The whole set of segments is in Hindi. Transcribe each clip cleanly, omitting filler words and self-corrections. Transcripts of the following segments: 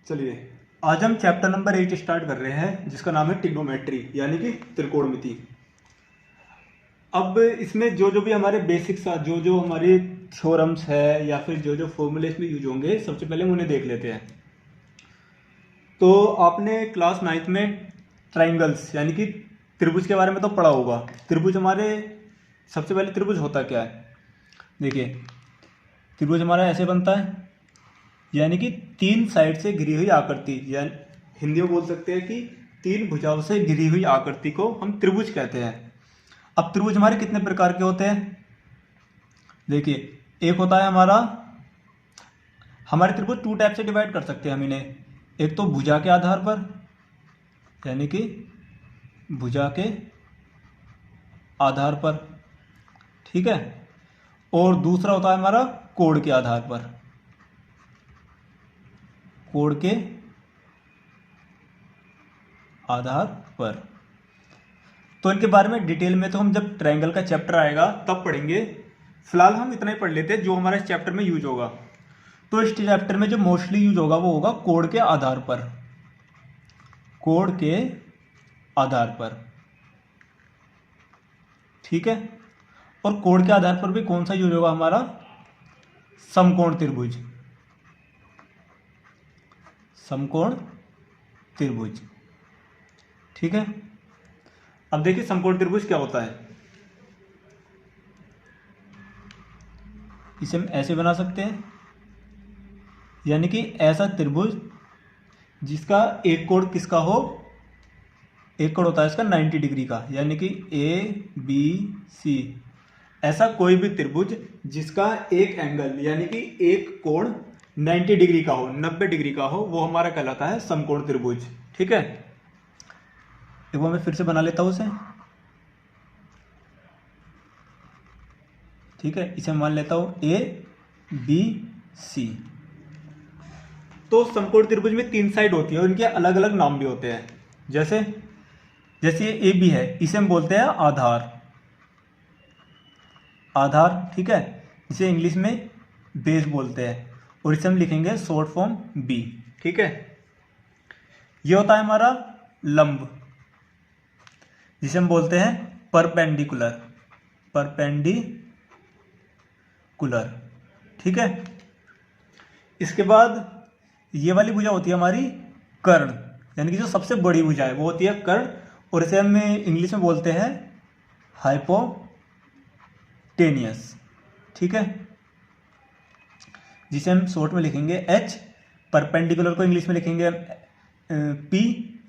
चलिए, आज हम चैप्टर नंबर 8 स्टार्ट कर रहे हैं जिसका नाम है ट्रिग्नोमेट्री यानी कि त्रिकोणमिति। अब इसमें जो जो भी हमारे बेसिक्स जो जो हमारे थ्योरम्स है या फिर जो जो फॉर्मूले इसमें यूज होंगे सबसे पहले हम उन्हें देख लेते हैं। तो आपने क्लास 9th में ट्राइंगल्स यानी कि त्रिभुज के बारे में तो पढ़ा होगा। त्रिभुज हमारे सबसे पहले त्रिभुज होता क्या है? देखिए, त्रिभुज हमारा ऐसे बनता है यानी कि तीन साइड से घिरी हुई आकृति, या हिंदी में बोल सकते हैं कि तीन भुजाओं से घिरी हुई आकृति को हम त्रिभुज कहते हैं। अब त्रिभुज हमारे कितने प्रकार के होते हैं? देखिए, एक होता है हमारे त्रिभुज टू टाइप से डिवाइड कर सकते हैं हम इन्हें। एक तो भुजा के आधार पर यानी कि भुजा के आधार पर, ठीक है, और दूसरा होता है हमारा कोण के आधार पर, कोण के आधार पर। तो इनके बारे में डिटेल में तो हम जब ट्रायंगल का चैप्टर आएगा तब पढ़ेंगे। फिलहाल हम इतना ही पढ़ लेते हैं जो हमारा इस चैप्टर में यूज होगा। तो इस चैप्टर में जो मोस्टली यूज होगा वो होगा कोण के आधार पर, कोण के आधार पर, ठीक है। और कोण के आधार पर भी कौन सा यूज होगा हमारा? समकोण त्रिभुज, समकोण त्रिभुज, ठीक है। अब देखिए समकोण त्रिभुज क्या होता है। इसे हम ऐसे बना सकते हैं यानी कि ऐसा त्रिभुज जिसका एक कोण किसका हो, एक कोण होता है इसका 90 डिग्री का, यानी कि ए बी सी। ऐसा कोई भी त्रिभुज जिसका एक एंगल यानी कि एक कोण 90 डिग्री का हो, 90 डिग्री का हो, वो हमारा कहलाता है समकोण त्रिभुज, ठीक है। एक बार मैं फिर से बना लेता हूं उसे, ठीक है। इसे मान लेता हूं ए बी सी। तो समकोण त्रिभुज में तीन साइड होती है और इनके अलग अलग नाम भी होते हैं। जैसे ये ए बी है, इसे हम बोलते हैं आधार, आधार, ठीक है। इसे इंग्लिश में बेस बोलते हैं और इसे हम लिखेंगे शॉर्ट फॉर्म बी, ठीक है। ये होता है हमारा लंब जिसे हम बोलते हैं परपेंडिकुलर, परपेंडिकुलर, ठीक है। इसके बाद ये वाली भुजा होती है हमारी कर्ण, यानी कि जो सबसे बड़ी भुजा है वो होती है कर्ण, और इसे हम इंग्लिश में बोलते हैं हाइपोटेनियस, ठीक है, जिसे हम शॉर्ट में लिखेंगे एच। परपेंडिकुलर को इंग्लिश में लिखेंगे पी,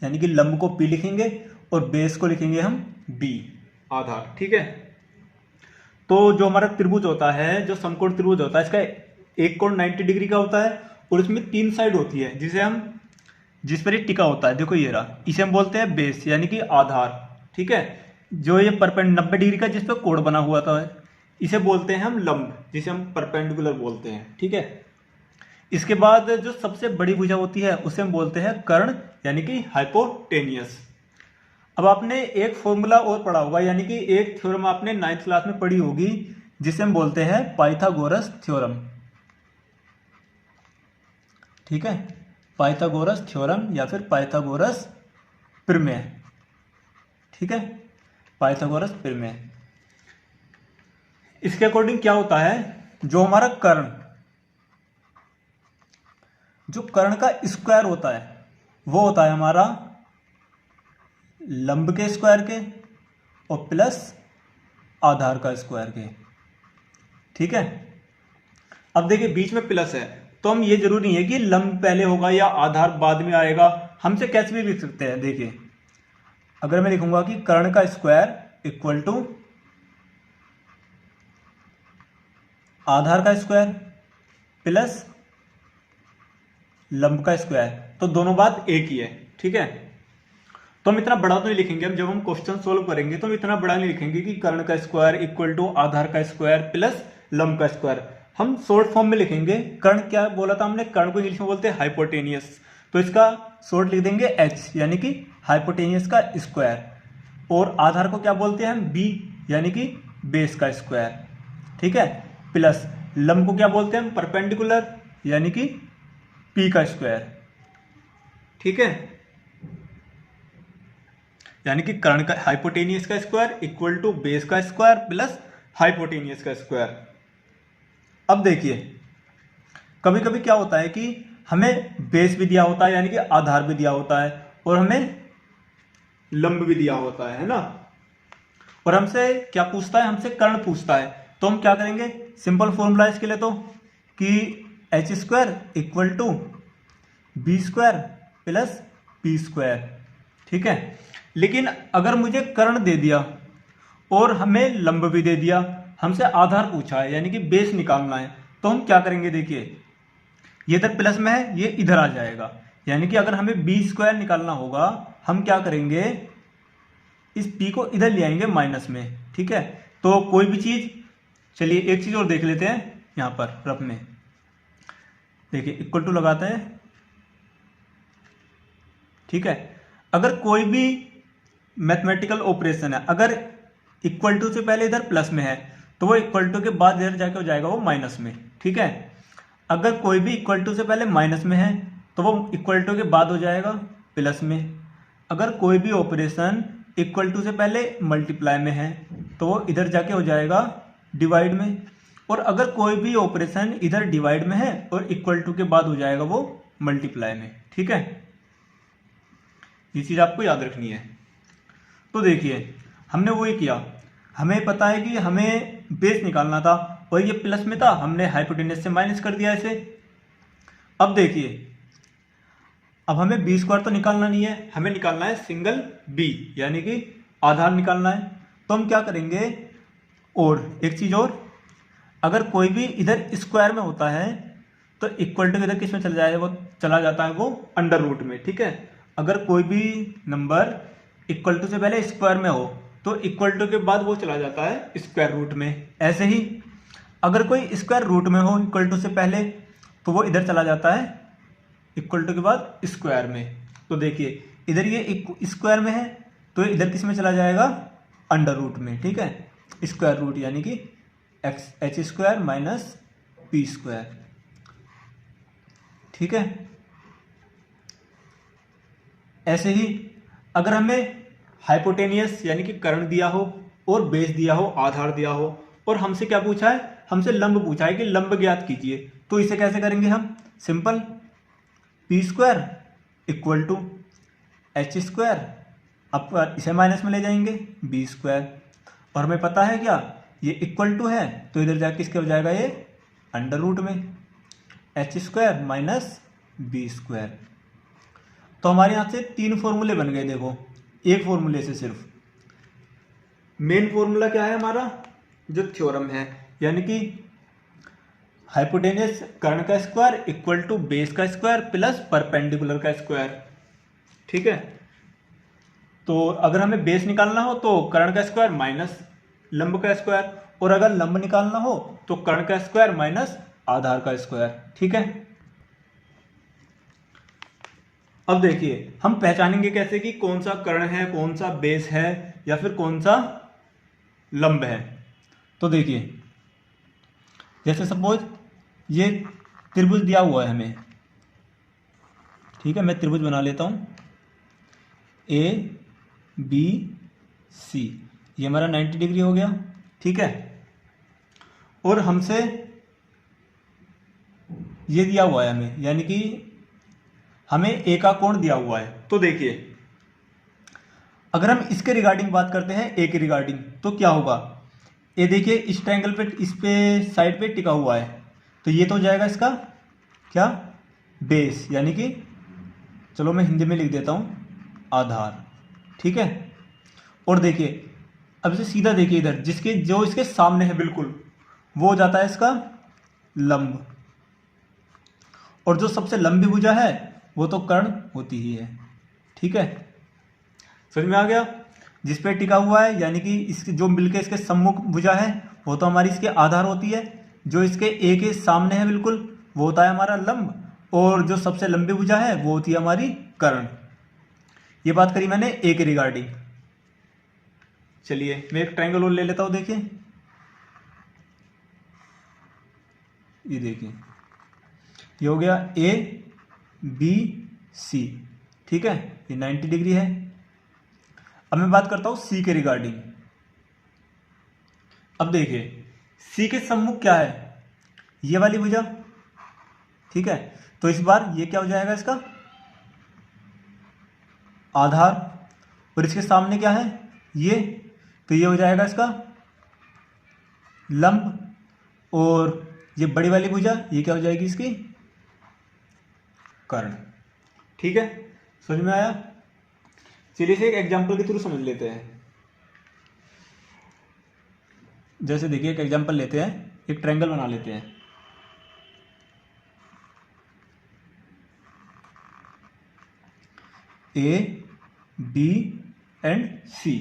यानी कि लंब को पी लिखेंगे, और बेस को लिखेंगे हम बी, आधार, ठीक है। तो जो हमारा त्रिभुज होता है, जो समकोण त्रिभुज होता है, इसका एक कोण 90 डिग्री का होता है और इसमें तीन साइड होती है जिस पर ये टिका होता है। देखो ये रहा, इसे हम बोलते हैं बेस यानी कि आधार, ठीक है। जो ये 90 डिग्री का जिस पर कोण बना हुआ था इसे बोलते हैं हम लंब, जिसे हम परपेंडिकुलर बोलते हैं, ठीक है। इसके बाद जो सबसे बड़ी भुजा होती है उसे हम बोलते हैं कर्ण, यानी कि हाइपोटेनियस। अब आपने एक फॉर्मूला और पढ़ा होगा, यानी कि एक थ्योरम आपने 9th क्लास में पढ़ी होगी जिसे हम बोलते हैं पाइथागोरस थ्योरम, ठीक है। पाइथागोरस थ्योरम या फिर पाइथागोरस प्रमेय, ठीक है, पाइथागोरस प्रमेय। इसके अकॉर्डिंग क्या होता है, जो हमारा कर्ण, जो कर्ण का स्क्वायर होता है वो होता है हमारा लंब के स्क्वायर के और प्लस आधार का स्क्वायर के, ठीक है। अब देखिए बीच में प्लस है तो हम ये जरूरी नहीं है कि लंब पहले होगा या आधार बाद में आएगा, हमसे कैसे भी लिख सकते हैं। देखिए, अगर मैं लिखूंगा कि कर्ण का स्क्वायर इक्वल टू आधार का स्क्वायर प्लस लंब का स्क्वायर, तो दोनों बात एक ही है, ठीक है। तो हम इतना बड़ा तो नहीं लिखेंगे, हम जब हम क्वेश्चन सोल्व करेंगे तो हम इतना बड़ा नहीं लिखेंगे कि कर्ण का स्क्वायर इक्वल टू आधार का स्क्वायर प्लस लंब का स्क्वायर। हम शॉर्ट फॉर्म में लिखेंगे। कर्ण क्या बोला था हमने? कर्ण को इंग्लिश में बोलते हैं हाइपोटेनियस, तो इसका शॉर्ट लिख देंगे एच, यानी कि हाइपोटेनियस का स्क्वायर। और आधार को क्या बोलते हैं हम? बी, यानी कि बेस का स्क्वायर, ठीक है। प्लस लंब को क्या बोलते हैं हम? परपेंडिकुलर, यानी कि पी का स्क्वायर, ठीक है, यानी कि कर्ण का हाइपोटेनियस का स्क्वायर इक्वल टू बेस का स्क्वायर प्लस हाइपोटेनियस का स्क्वायर। अब देखिए कभी कभी क्या होता है कि हमें बेस भी दिया होता है यानी कि आधार भी दिया होता है और हमें लंब भी दिया होता है ना, और हमसे क्या पूछता है, हमसे कर्ण पूछता है। तो हम क्या करेंगे, सिंपल फॉर्मूला इसके लिए तो कि H square equal to B square plus P square, ठीक है। लेकिन अगर मुझे कर्ण दे दिया और हमें लंब भी दे दिया, हमसे आधार पूछा है यानी कि बेस निकालना है, तो हम क्या करेंगे, देखिए ये इधर प्लस में है, ये इधर आ जाएगा, यानी कि अगर हमें बी स्क्वायर निकालना होगा हम क्या करेंगे, इस पी को इधर ले आएंगे माइनस में, ठीक है। तो कोई भी चीज, चलिए एक चीज और देख लेते हैं यहां पर रफ में, देखिए इक्वल टू लगाते हैं, ठीक है। अगर कोई भी मैथमेटिकल ऑपरेशन है, अगर इक्वल टू से पहले इधर प्लस में है तो वो इक्वल टू के बाद इधर जाके हो जाएगा वो माइनस में, ठीक है। अगर कोई भी इक्वल टू से पहले माइनस में है तो वो इक्वल टू के बाद हो जाएगा प्लस में। अगर कोई भी ऑपरेशन इक्वल टू से पहले मल्टीप्लाई में है तो वो इधर जाके हो जाएगा डिवाइड में, और अगर कोई भी ऑपरेशन इधर डिवाइड में है और इक्वल टू के बाद हो जाएगा वो मल्टीप्लाई में, ठीक है। ये चीज आपको याद रखनी है। तो देखिए हमने वही किया, हमें पता है कि हमें बेस निकालना था और ये प्लस में था, हमने हाइपोटेनस से माइनस कर दिया इसे। अब देखिए अब हमें बी स्क्वायर तो निकालना नहीं है, हमें निकालना है सिंगल बी यानी कि आधार निकालना है। तो हम क्या करेंगे, और एक चीज और, अगर कोई भी इधर स्क्वायर में होता है तो इक्वल टू इधर किस में चला जाएगा, वो चला जाता है वो अंडर रूट में, ठीक है। अगर कोई भी नंबर इक्वल टू से पहले स्क्वायर में हो तो इक्वल टू के बाद वो चला जाता है स्क्वायर रूट में। ऐसे ही अगर कोई स्क्वायर रूट में हो इक्वल टू से पहले तो वो इधर चला जाता है इक्वल टू के बाद स्क्वायर में। तो देखिए इधर ये स्क्वायर में है तो इधर किस में चला जाएगा, अंडर रूट में, ठीक है। स्क्वायर रूट यानी कि x H square minus P square, ठीक है। ऐसे ही अगर हमें हाइपोटेनियस यानी कि कर्ण दिया हो और बेस दिया हो, आधार दिया हो, और हमसे क्या पूछा है, हमसे लंब पूछा है कि लंब ज्ञात कीजिए, तो इसे कैसे करेंगे हम, simple P square equal to H square, अब इसे माइनस में ले जाएंगे बी स्क्वायर, और हमें पता है क्या, ये इक्वल टू है तो इधर जाके किसके हो जाएगा, ये अंडर रूट में H square minus B square. तो हमारे यहां से तीन फॉर्मूले बन गए, देखो एक फॉर्मूले से सिर्फ। मेन फॉर्मूला क्या है हमारा, जो थ्योरम है, यानी कि हाइपोटेनियस कर्ण का स्क्वायर इक्वल टू बेस का स्क्वायर प्लस परपेंडिकुलर का स्क्वायर, ठीक है। तो अगर हमें बेस निकालना हो तो कर्ण का स्क्वायर माइनस लंब का स्क्वायर, और अगर लंब निकालना हो तो कर्ण का स्क्वायर माइनस आधार का स्क्वायर, ठीक है। अब देखिए हम पहचानेंगे कैसे कि कौन सा कर्ण है, कौन सा बेस है, या फिर कौन सा लंब है। तो देखिए जैसे सपोज ये त्रिभुज दिया हुआ है हमें, ठीक है, मैं त्रिभुज बना लेता हूं ए बी सी, ये हमारा 90 डिग्री हो गया, ठीक है। और हमसे ये दिया हुआ है हमें, यानी कि हमें ए का कोण दिया हुआ है। तो देखिए अगर हम इसके रिगार्डिंग बात करते हैं, ए के रिगार्डिंग, तो क्या होगा, ये देखिए इस ट्रायंगल पे, इस पे साइड पे टिका हुआ है, तो ये तो हो जाएगा इसका क्या, बेस, यानी कि चलो मैं हिंदी में लिख देता हूं आधार, ठीक है। और देखिए अब इसे सीधा देखिए इधर, जिसके जो इसके सामने है बिल्कुल, वो हो जाता है इसका लंब, और जो सबसे लंबी भुजा है वो तो कर्ण होती ही है, ठीक है। समझ में आ गया, जिस पे टिका हुआ है यानी कि इसके जो मिलके इसके सम्मुख भुजा है वो तो हमारी इसके आधार होती है, जो इसके ए के सामने है बिल्कुल वो होता है हमारा लंब, और जो सबसे लंबी भुजा है वो होती है हमारी कर्ण। ये बात करी मैंने ए के रिगार्डिंग। चलिए मैं एक ट्रायंगल और ले लेता हूं, देखिए ये देखिए ये हो गया ए बी सी, ठीक है, ये 90 डिग्री है। अब मैं बात करता हूं सी के रिगार्डिंग। अब देखिए सी के सम्मुख क्या है, ये वाली भुजा, ठीक है। तो इस बार ये क्या हो जाएगा, इसका आधार, और इसके सामने क्या है ये, तो ये हो जाएगा इसका लंब, और ये बड़ी वाली भुजा ये क्या हो जाएगी, इसकी कर्ण। ठीक है, समझ में आया। चलिए इसे एक एग्जांपल के थ्रू समझ लेते हैं। जैसे देखिए एक एग्जांपल लेते हैं, एक ट्रायंगल बना लेते हैं। ए बी एंड सी,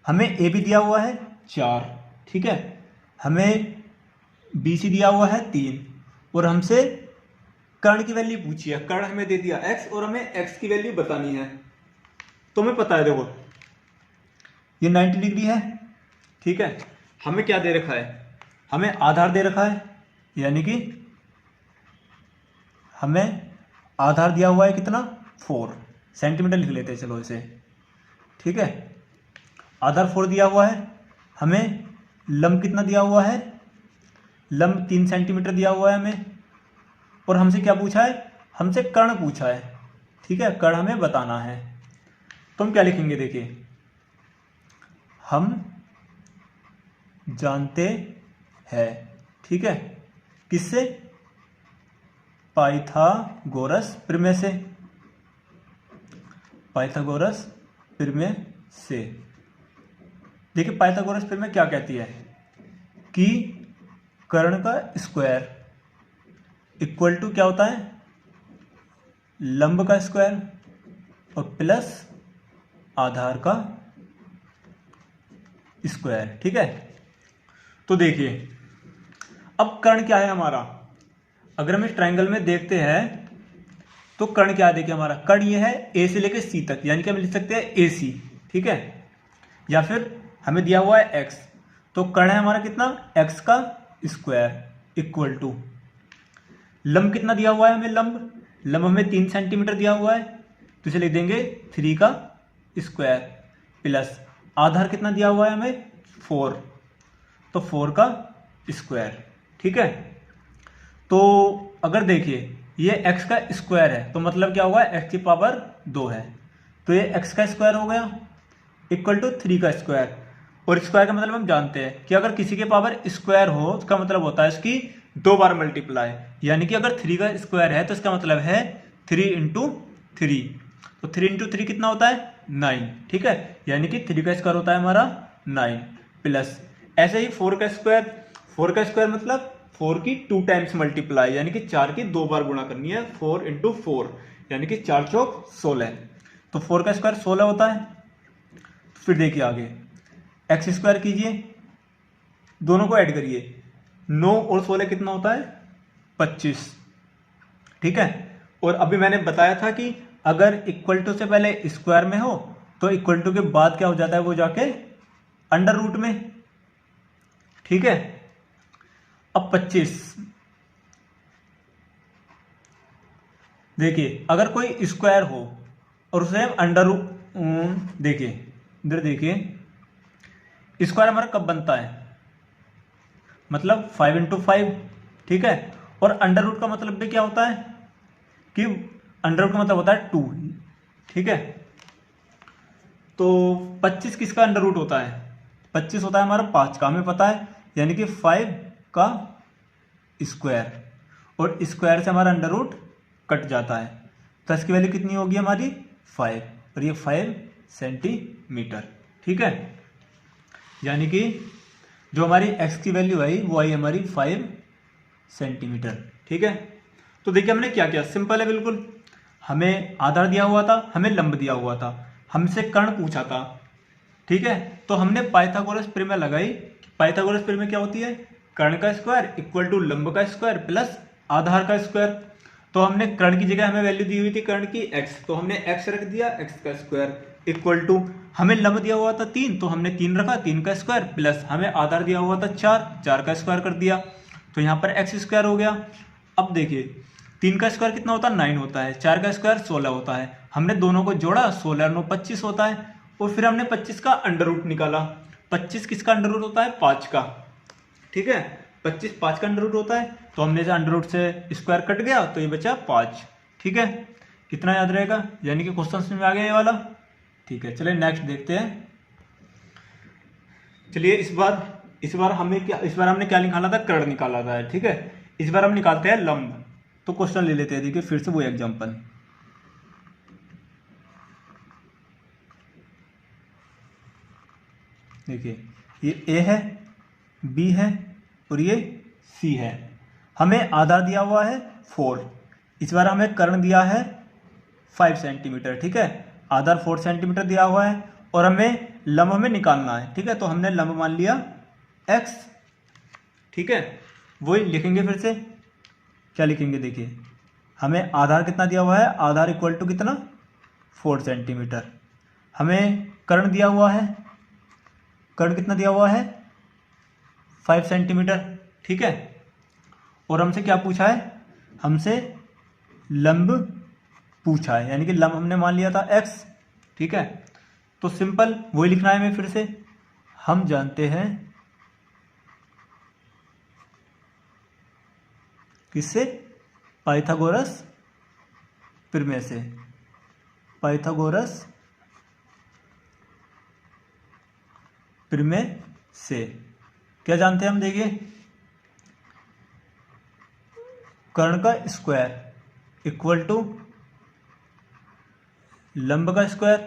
हमें ए बी दिया हुआ है 4, ठीक है, हमें बी सी दिया हुआ है 3, और हमसे कर्ण की वैल्यू पूछी है। कर्ण हमें दे दिया x और हमें x की वैल्यू बतानी है। तो हमें पता है, देखो ये 90 डिग्री है, ठीक है। हमें क्या दे रखा है, हमें आधार दे रखा है, यानी कि हमें आधार दिया हुआ है कितना, 4 सेंटीमीटर लिख लेते हैं, चलो इसे, ठीक है। आधार 4 दिया हुआ है, हमें लंब कितना दिया हुआ है, लंब 3 सेंटीमीटर दिया हुआ है हमें, और हमसे क्या पूछा है, हमसे कर्ण पूछा है, ठीक है, कर्ण हमें बताना है। तो हम क्या लिखेंगे, देखिए हम जानते हैं, ठीक है, किससे, पाइथागोरस प्रमेय से, पाइथागोरस प्रमेय से। देखिए पाइथागोरस प्रमेय क्या कहती है कि कर्ण का स्क्वायर इक्वल टू क्या होता है, लंब का स्क्वायर और प्लस आधार का स्क्वायर, ठीक है। तो देखिए अब कर्ण क्या है हमारा, अगर हम इस ट्रायंगल में देखते हैं तो कर्ण क्या है, देखिए हमारा कर्ण ये है ए से लेकर सी तक, यानी कि हम लिख सकते हैं ए सी, ठीक है, या फिर हमें दिया हुआ है एक्स, तो कर्ण है हमारा कितना, एक्स का स्क्वायर इक्वल टू लंब कितना दिया हुआ है हमें, लंब हमें 3 सेंटीमीटर दिया हुआ है, तो इसे लिख देंगे 3 का स्क्वायर प्लस आधार कितना दिया हुआ है हमें 4, तो 4 का स्क्वायर, ठीक है। तो अगर देखिए ये x का स्क्वायर है तो मतलब क्या होगा, x की पावर 2 है, तो ये x का स्क्वायर हो गया इक्वल टू 3 का स्क्वायर, और स्क्वायर का मतलब हम जानते हैं कि अगर किसी के पावर स्क्वायर हो उसका मतलब होता है इसकी 2 बार मल्टीप्लाई, यानी कि अगर 3 का स्क्वायर है तो इसका मतलब है 3 इंटू 3, तो 3 इंटू 3 कितना होता है 9, ठीक है, यानी कि 3 का स्क्वायर होता है हमारा 9 प्लस ऐसे ही 4 का स्क्वायर मतलब 4 की 2 टाइम्स मल्टीप्लाई, यानी कि 4 की 2 बार गुणा करनी है, 4 इंटू 4 यानी कि 4 चौक 16, तो 4 का स्क्वायर 16 होता है। फिर देखिए आगे एक्स स्क्वायर कीजिए, दोनों को ऐड करिए, 9 और 16 कितना होता है 25, ठीक है। और अभी मैंने बताया था कि अगर इक्वल टू से पहले स्क्वायर में हो तो इक्वल टू के बाद क्या हो जाता है, वो जाके अंडर रूट में, ठीक है। अब 25 देखिए अगर कोई स्क्वायर हो और उसे अंडर रूट, देखिए इधर देखिए स्क्वायर हमारा कब बनता है, मतलब 5 इंटू 5, ठीक है, और अंडर रूट का मतलब भी क्या होता है कि अंडर रूट का मतलब होता है 2, ठीक है। तो 25 किसका अंडर रूट होता है, 25 होता है हमारा 5 का, हमें पता है, यानी कि 5 का स्क्वायर, और स्क्वायर से हमारा अंडर रूट कट जाता है, तो इसकी वैल्यू कितनी होगी हमारी 5, और ये 5 सेंटीमीटर, ठीक है, यानी कि जो हमारी x की वैल्यू आई वो आई हमारी 5 सेंटीमीटर, ठीक है। तो देखिए हमने क्या किया, सिंपल है बिल्कुल, हमें आधार दिया हुआ था, हमें लंब दिया हुआ था, हमसे कर्ण पूछा था, ठीक है। तो हमने पाइथागोरस प्रमेय लगाई। पाइथागोरस प्रमेय क्या होती है, कर्ण का स्क्वायर इक्वल टू लंब का स्क्वायर प्लस आधार का स्क्वायर। तो हमने कर्ण की जगह हमें वैल्यू दी हुई थी कर्ण की x, तो हमने x रख दिया, x का स्क्वायर इक्वल टू हमें लंब दिया हुआ था 3, तो हमने 3 रखा, 3 का स्क्वायर प्लस हमें आधार दिया हुआ था 4, 4 का स्क्वायर कर दिया, तो यहाँ पर x स्क्वायर हो गया। अब देखिए 3 का स्क्वायर कितना होता है 9 होता है, 4 का स्क्वायर 16 होता है, हमने दोनों को जोड़ा, 16 और 9 25 होता है, और फिर हमने 25 का अंडर रूट निकाला। 25 किसका अंडर रूट होता है? 5 का। ठीक है, 25 5 का अंडर रूट होता है, तो हमने से अंडर रूट से स्क्वायर कट गया तो ये बचा 5। ठीक है, कितना याद रहेगा, यानी कि क्वेश्चन में आ गया ये वाला। ठीक है, चलिए नेक्स्ट देखते हैं। चलिए इस बार हमने क्या निकाला था? कर्ण निकाला था। ठीक है, इस बार हम निकालते हैं लंब। तो क्वेश्चन ले लेते हैं, देखिए फिर से वो एग्जांपल। देखिए ये ए है, बी है और ये सी है। हमें आधार दिया हुआ है 4। इस बार हमें कर्ण दिया है 5 सेंटीमीटर। ठीक है, आधार 4 सेंटीमीटर दिया हुआ है और हमें लंब हमें निकालना है। ठीक है, तो हमने लंब मान लिया x। ठीक है, वही लिखेंगे फिर से। क्या लिखेंगे? देखिए हमें आधार कितना दिया हुआ है? आधार इक्वल टू कितना? 4 सेंटीमीटर। हमें कर्ण दिया हुआ है, कर्ण कितना दिया हुआ है? 5 सेंटीमीटर। ठीक है, और हमसे क्या पूछा है? हमसे लंब पूछा है, यानी कि लंब हमने मान लिया था x। ठीक है, तो सिंपल वही लिखना है हमें फिर से। हम जानते हैं किससे? पाइथागोरस प्रमेय से। पाइथागोरस प्रमेय से क्या जानते हैं हम? देखिए कर्ण का स्क्वायर इक्वल टू लंब का स्क्वायर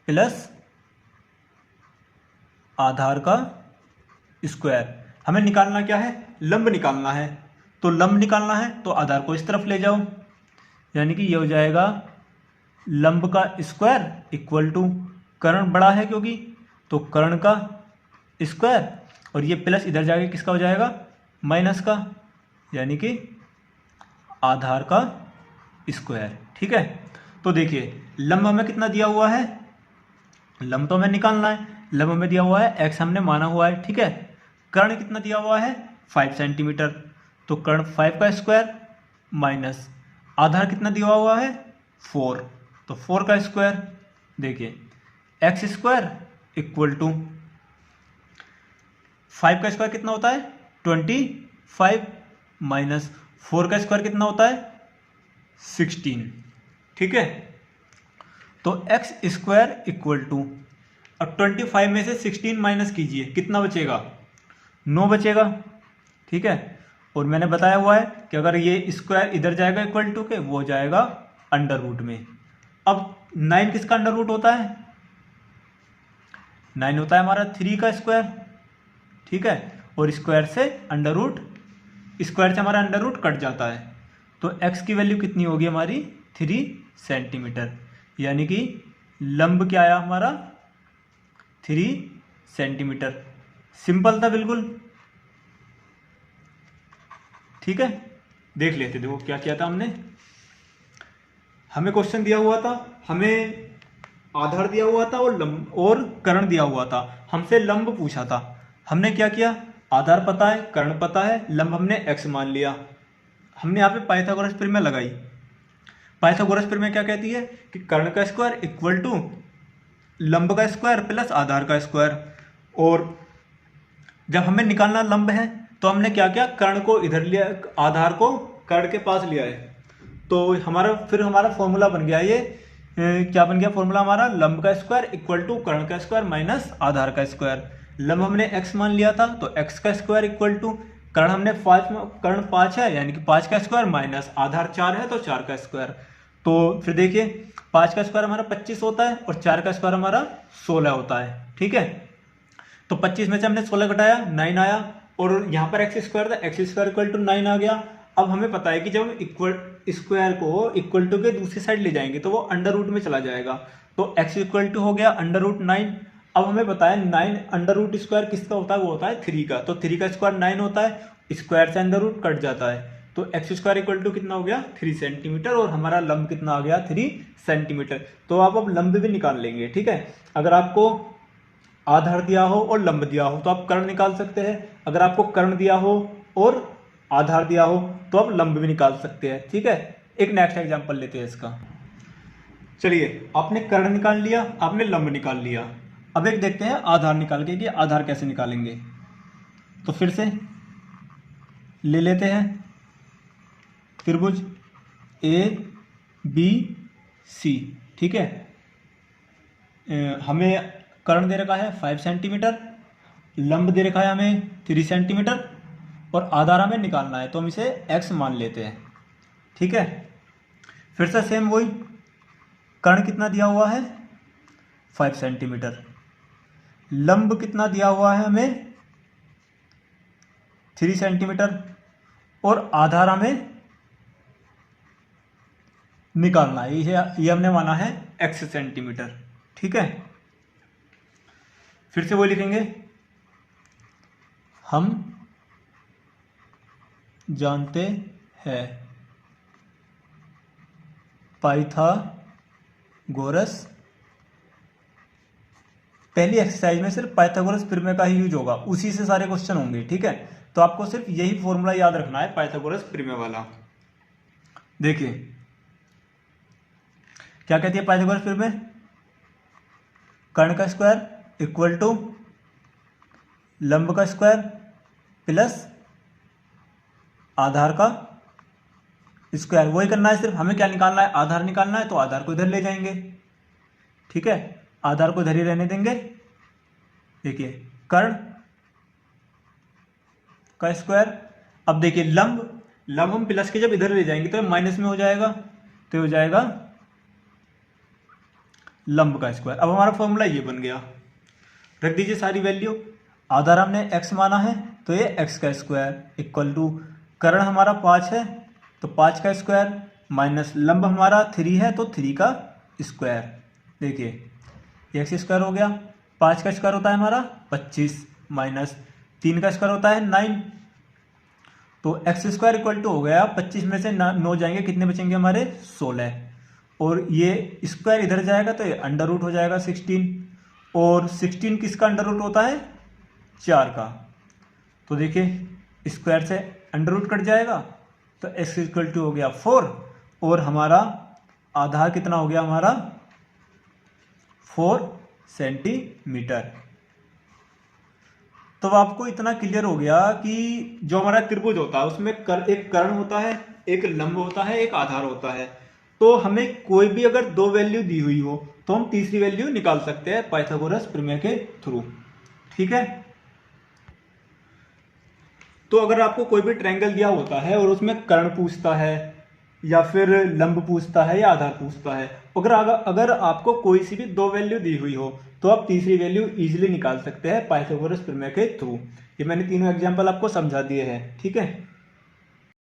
प्लस आधार का स्क्वायर। हमें निकालना क्या है? लंब निकालना है। तो लंब निकालना है तो आधार को इस तरफ ले जाओ, यानी कि ये हो जाएगा लंब का स्क्वायर इक्वल टू, कर्ण बड़ा है क्योंकि, तो कर्ण का स्क्वायर, और ये प्लस इधर जाके किसका हो जाएगा? माइनस का, यानी कि आधार का स्क्वायर। ठीक है, तो देखिए लंब हमें कितना दिया हुआ है? लंब तो हमें निकालना है। लंब हमें दिया हुआ है x, हमने माना हुआ है। ठीक है, कर्ण कितना दिया हुआ है? 5 सेंटीमीटर। तो कर्ण 5 का स्क्वायर माइनस आधार कितना दिया हुआ है? 4, तो 4 का स्क्वायर। देखिए एक्स स्क्वायर इक्वल टू 5 का स्क्वायर कितना होता है? 25 माइनस 4 का स्क्वायर कितना होता है? 16। ठीक है, तो एक्स स्क्वायर इक्वल टू, अब 25 में से 16 माइनस कीजिए, कितना बचेगा? 9 बचेगा। ठीक है, और मैंने बताया हुआ है कि अगर ये स्क्वायर इधर जाएगा इक्वल टू के, वो जाएगा अंडर रूट में। अब 9 किसका अंडर रूट होता है? 9 होता है हमारा 3 का स्क्वायर। ठीक है, और स्क्वायर से अंडर रूट, स्क्वायर से हमारा अंडर रूट कट जाता है, तो x की वैल्यू कितनी होगी हमारी? 3 सेंटीमीटर। यानी कि लंब क्या आया हमारा? 3 सेंटीमीटर। सिंपल था बिल्कुल। ठीक है, देख लेते, देखो क्या किया था हमने। हमें क्वेश्चन दिया हुआ था, हमें आधार दिया हुआ था और लंब और कर्ण दिया हुआ था। हमसे लंब पूछा था, हमने क्या किया? आधार पता है, कर्ण पता है, लंब हमने x मान लिया। हमने यहाँ पे पाइथागोरस प्रमेय लगाई। पाइथागोरस प्रमेय क्या कहती है कि कर्ण का स्क्वायर इक्वल टू लंब का स्क्वायर प्लस आधार का स्क्वायर। और जब हमें निकालना लंब है तो हमने क्या किया? कर्ण को इधर लिया, आधार को कर्ण के पास लिया है, तो हमारा फॉर्मूला बन गया ये। क्या बन गया फॉर्मूला हमारा? लंब का स्क्वायर इक्वल टू कर्ण का स्क्वायर माइनस आधार का स्क्वायर। लंब हमने x मान लिया था, तो x का स्क्वायर इक्वल टू कर्ण हमने 5 है, यानी कि 5 का स्क्वायर माइनस आधार 4 है तो 4 का स्क्वायर। तो फिर देखिए 5 का स्क्वायर हमारा 25 होता है और 4 का स्क्वायर हमारा 16 होता है। ठीक है, तो 25 में से हमने 16 घटाया, 9 आया, और यहाँ पर एक्स स्क्वायर था, एक्स स्क्वायर इक्वल टू 9 आ गया। अब हमें पता है कि जब इक्वल स्क्वायर को इक्वल टू के दूसरी साइड ले जाएंगे तो वो अंडर रूट में चला जाएगा, तो x इक्वल टू हो गया अंडर रूट 9। अब हमें पता है 9 अंडर रूट स्क्वायर किसका होता है? वो होता है 3 का, तो 3 का स्क्वायर 9 होता है, स्क्वायर से अंडर रूट कट जाता है, तो एक्स स्क्वायर इक्वल टू कितना हो गया? 3 सेंटीमीटर, और हमारा लंब कितना आ गया? 3 सेंटीमीटर। तो आप अब लंब भी निकाल लेंगे। ठीक है, अगर आपको आधार दिया हो और लंब दिया हो तो आप कर्ण निकाल सकते हैं, अगर आपको कर्ण दिया हो और आधार दिया हो तो आप लंब भी निकाल सकते हैं। ठीक है, एक नेक्स्ट एग्जांपल लेते हैं इसका। चलिए, आपने कर्ण निकाल लिया, आपने लंब निकाल लिया। अब एक देखते हैं आधार निकाल के कि आधार कैसे निकालेंगे। तो फिर से ले लेते हैं त्रिभुज ए बी सी, ठीक है। हमें कर्ण दे रखा है 5 सेंटीमीटर, लंब दे रखा है हमें 3 सेंटीमीटर और आधार हमें निकालना है, तो हम इसे x मान लेते हैं, ठीक है। फिर से सेम वही, कर्ण कितना दिया हुआ है 5 सेंटीमीटर, लंब कितना दिया हुआ है हमें 3 सेंटीमीटर और आधार हमें निकालना है, ये हमने माना है x सेंटीमीटर, ठीक है। फिर से वो लिखेंगे, हम जानते हैं पाइथागोरस, पहली एक्सरसाइज में सिर्फ पाइथागोरस प्रमेय का ही यूज होगा, उसी से सारे क्वेश्चन होंगे, ठीक है। तो आपको सिर्फ यही फॉर्मूला याद रखना है पाइथागोरस प्रमेय वाला। देखिए क्या कहती है पाइथागोरस प्रमेय, कर्ण का स्क्वायर इक्वल टू लंब का स्क्वायर प्लस आधार का स्क्वायर। वही करना है, सिर्फ हमें क्या निकालना है, आधार निकालना है, तो आधार को इधर ले जाएंगे, ठीक है। आधार को इधर ही रहने देंगे। देखिए कर्ण का स्क्वायर, अब देखिए लंब हम प्लस के जब इधर ले जाएंगे तो माइनस में हो जाएगा, तो हो जाएगा लंब का स्क्वायर। अब हमारा फॉर्मूला ये बन गया, रख दीजिए सारी वैल्यू। आधार हमने x माना है तो ये x का स्क्वायर इक्वल टू कर्ण हमारा 5 है तो 5 का स्क्वायर माइनस लंब हमारा 3 है तो 3 का स्क्वायर। देखिए x स्क्वायर हो गया, 5 का स्क्वायर होता है हमारा 25 माइनस 3 का स्क्वायर होता है 9, तो x स्क्वायर इक्वल टू हो गया 25 में से 9 जाएंगे, कितने बचेंगे हमारे 16, और ये स्क्वायर इधर जाएगा तो ये अंडर रूट हो जाएगा 16, और 16 किसका अंडर रूट होता है 4 का, तो देखिए स्क्वायर से अंडर रूट कट जाएगा तो x इक्वल टू हो गया 4, और हमारा आधार कितना हो गया हमारा 4 सेंटीमीटर। तो आपको इतना क्लियर हो गया कि जो हमारा त्रिभुज होता है उसमें एक कर्ण होता है, एक लंब होता है, एक आधार होता है। तो हमें कोई भी अगर दो वैल्यू दी हुई हो तो हम तीसरी वैल्यू निकाल सकते हैं पाइथागोरस प्रमेय के थ्रू, ठीक है। तो अगर आपको कोई भी ट्रायंगल दिया होता है और उसमें कर्ण पूछता है या फिर लंब पूछता है या आधार पूछता है, अगर आपको कोई सी भी दो वैल्यू दी हुई हो तो आप तीसरी वैल्यू इजीली निकाल सकते हैं पाइथागोरस प्रमेय के थ्रू। ये मैंने तीनों एग्जांपल आपको समझा दिए हैं, ठीक है।